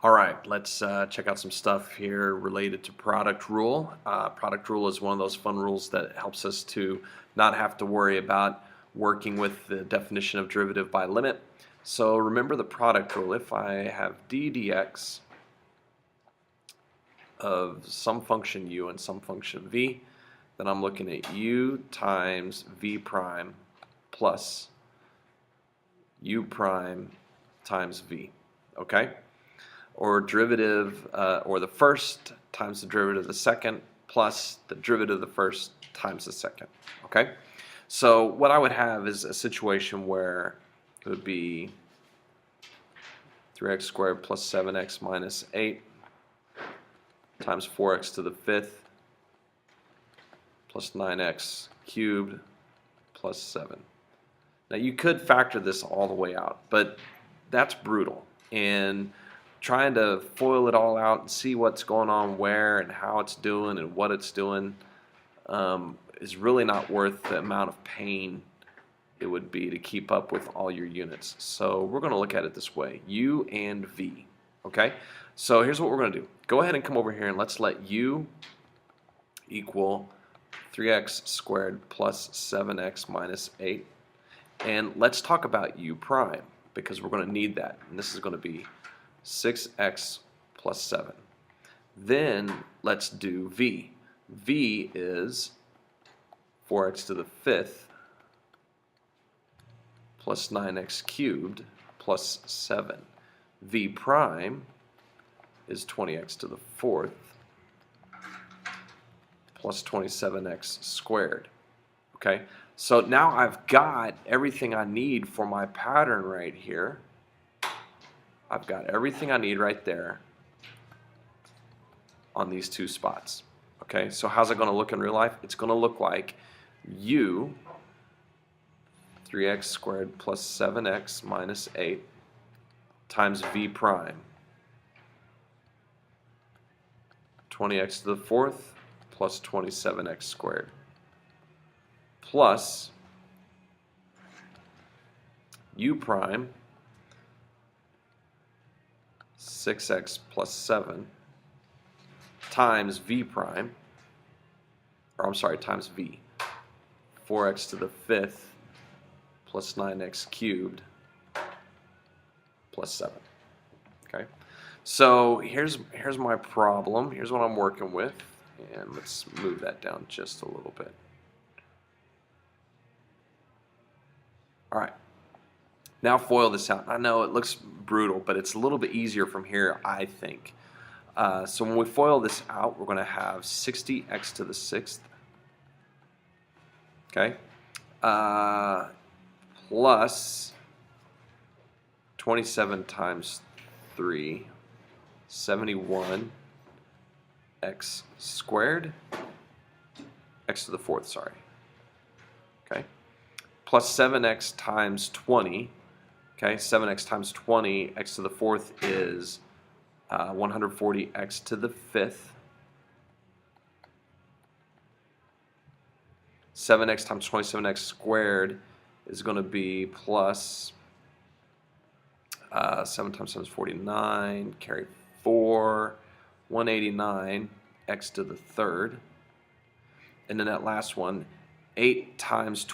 All right, let's check out some stuff here related to product rule. Product rule is one of those fun rules that helps us to not have to worry about working with the definition of derivative by limit. So remember the product rule. If I have d dx of some function u and some function v, then I'm looking at u times v prime plus u prime times v. Okay? Or derivative, or the first times the derivative of the second plus the derivative of the first times the second. Okay? So what I would have is a situation where it would be 3x squared plus 7x minus 8 times 4x to the fifth plus 9x cubed plus 7. Now you could factor this all the way out, but that's brutal. And trying to FOIL it all out and see what's going on where and how it's doing and what it's doing is really not worth the amount of pain it would be to keep up with all your units. So we're going to look at it this way, u and v. Okay, so here's what we're going to do. Go ahead and come over here and let's let u equal 3x squared plus 7x minus 8. And let's talk about u prime because we're going to need that. And this is going to be 6x plus 7. Then let's do v. v is 4x to the fifth plus 9x cubed plus 7. v prime is 20x to the fourth plus 27x squared. Okay, so now I've got everything I need for my pattern right here. I've got everything I need right there on these two spots. Okay, so how's it going to look in real life? It's going to look like u 3x squared plus 7x minus 8 times v prime 20x to the fourth plus 27x squared plus u prime 6x plus 7 times v prime, or I'm sorry, times v, 4x to the fifth plus 9x cubed plus 7. Okay, so here's my problem. Here's what I'm working with, and let's move that down just a little bit. All right. Now FOIL this out. I know it looks brutal, but it's a little bit easier from here, I think. So when we FOIL this out, we're going to have 60x to the sixth, okay, plus 27 times 3, 71x squared, x to the fourth, sorry, okay, plus 7x times 20. Okay, 7x times 20, x to the fourth is 140x to the fifth. 7x times 27x squared is going to be plus 7 times 7 is 49, carry 4, 189, x to the third. And then that last one, 8 times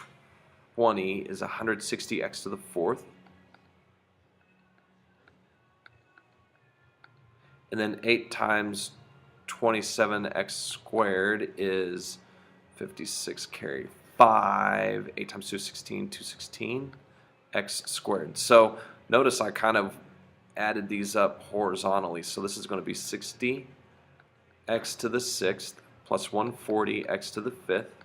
20 is 160x to the fourth. And then 8 times 27x squared is 56 carry 5. 8 times 2 is 16, 216 x squared. So notice I kind of added these up horizontally. So this is going to be 60 x to the sixth plus 140 x to the fifth.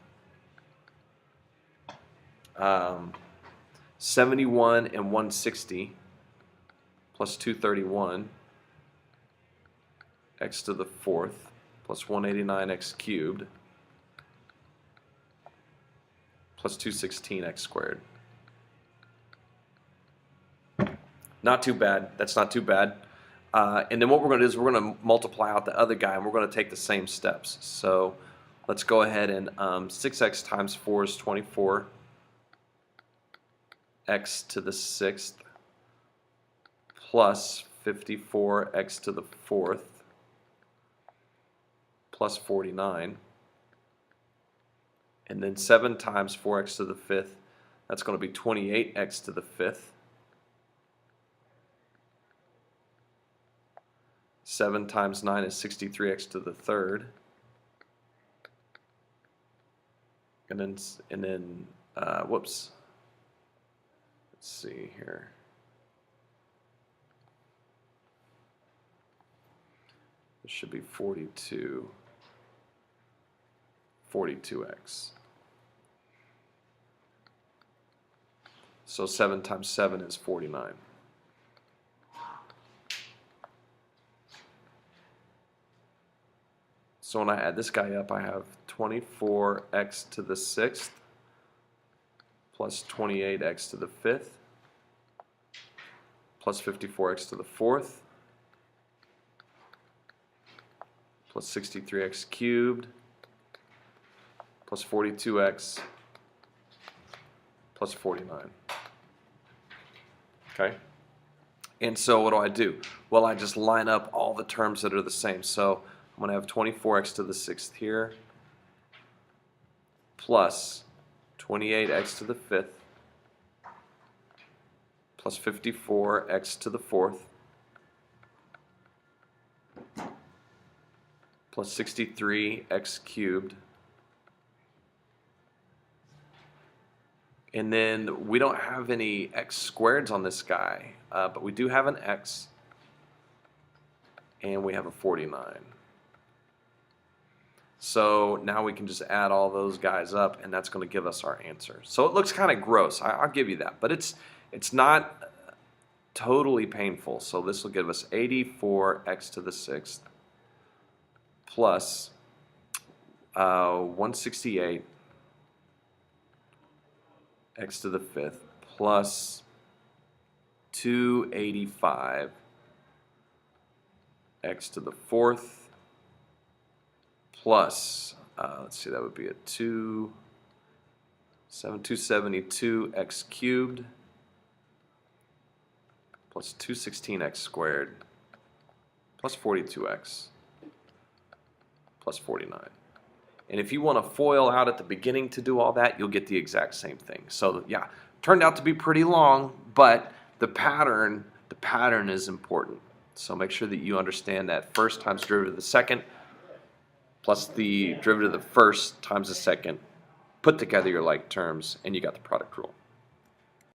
71 and 160 plus 231 x to the fourth plus 189x cubed plus 216x squared. Not too bad. That's not too bad. And then what we're going to do is we're going to multiply out the other guy, and we're going to take the same steps. So let's go ahead and 6x times 4 is 24. X to the sixth plus 54x to the fourth plus 49. And then 7 times 4x to the fifth, that's going to be 28x to the fifth. 7 times 9 is 63x to the third. And then whoops. Let's see here. This should be 42x. So 7 times 7 is 49. So when I add this guy up, I have 24x to the sixth plus 28x to the fifth plus 54x to the fourth plus 63x cubed plus 42x plus 49. Okay? And so what do? Well, I just line up all the terms that are the same. So I'm going to have 24x to the sixth here plus 28x to the fifth plus 54x to the fourth plus 63x cubed. And then we don't have any x squareds on this guy, but we do have an x, and we have a 49. So now we can just add all those guys up, and that's going to give us our answer. So it looks kind of gross, I'll give you that, but it's not totally painful. So this will give us 84x to the sixth plus 168 x to the fifth plus 285 x to the fourth plus let's see, that would be a 272 x cubed plus 216x squared plus 42x plus 49. And if you want to FOIL out at the beginning to do all that, you'll get the exact same thing. So yeah, turned out to be pretty long, but the pattern is important. So make sure that you understand that first times derivative of the second plus the derivative of the first times the second. Put together your like terms, and you got the product rule.